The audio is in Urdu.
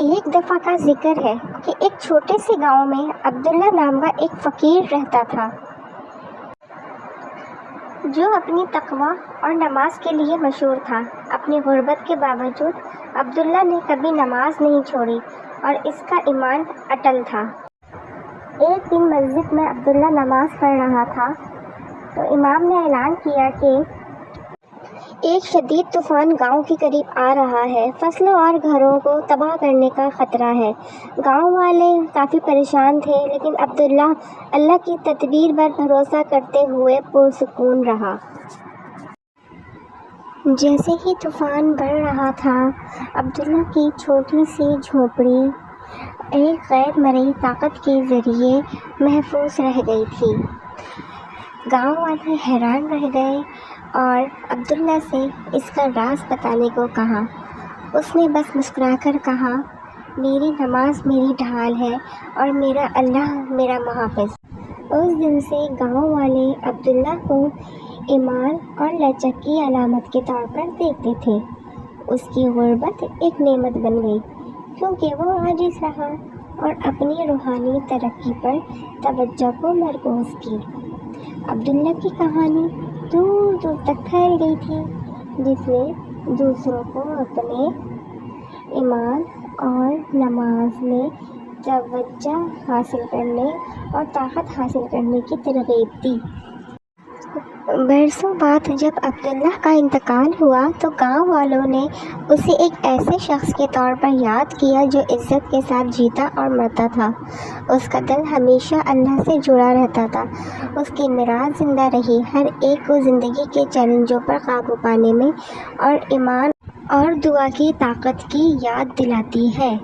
ایک دفعہ کا ذکر ہے کہ ایک چھوٹے سے گاؤں میں عبداللہ نام کا ایک فقیر رہتا تھا جو اپنی تقویٰ اور نماز کے لیے مشہور تھا۔ اپنی غربت کے باوجود عبداللہ نے کبھی نماز نہیں چھوڑی اور اس کا ایمان اٹل تھا۔ ایک دن مسجد میں عبداللہ نماز پڑھ رہا تھا تو امام نے اعلان کیا کہ ایک شدید طوفان گاؤں کے قریب آ رہا ہے، فصلوں اور گھروں کو تباہ کرنے کا خطرہ ہے۔ گاؤں والے کافی پریشان تھے، لیکن عبداللہ اللہ کی تدبیر پر بھروسہ کرتے ہوئے پرسکون رہا۔ جیسے ہی طوفان بڑھ رہا تھا، عبداللہ کی چھوٹی سی جھونپڑی ایک غیر مرئی طاقت کے ذریعے محفوظ رہ گئی تھی۔ گاؤں والے حیران رہ گئے اور عبداللہ سے اس کا راز بتانے کو کہا۔ اس نے بس مسکرا کر کہا، میری نماز میری ڈھال ہے اور میرا اللہ میرا محافظ۔ اس دن سے گاؤں والے عبداللہ کو ایمان اور لچک کی علامت کے طور پر دیکھتے تھے۔ اس کی غربت ایک نعمت بن گئی کیونکہ وہ عاجز رہا اور اپنی روحانی ترقی پر توجہ کو مرکوز کی۔ عبداللہ کی کہانی دور دور تک پھیل گئی تھی، جس نے دوسروں کو اپنے ایمان اور نماز میں توجہ حاصل کرنے اور طاقت حاصل کرنے کی ترغیب دی۔ برسوں بعد جب عبداللہ کا انتقال ہوا تو گاؤں والوں نے اسے ایک ایسے شخص کے طور پر یاد کیا جو عزت کے ساتھ جیتا اور مرتا تھا۔ اس کا دل ہمیشہ اللہ سے جڑا رہتا تھا۔ اس کی میراث زندہ رہی، ہر ایک کو زندگی کے چیلنجوں پر قابو پانے میں اور ایمان اور دعا کی طاقت کی یاد دلاتی ہے۔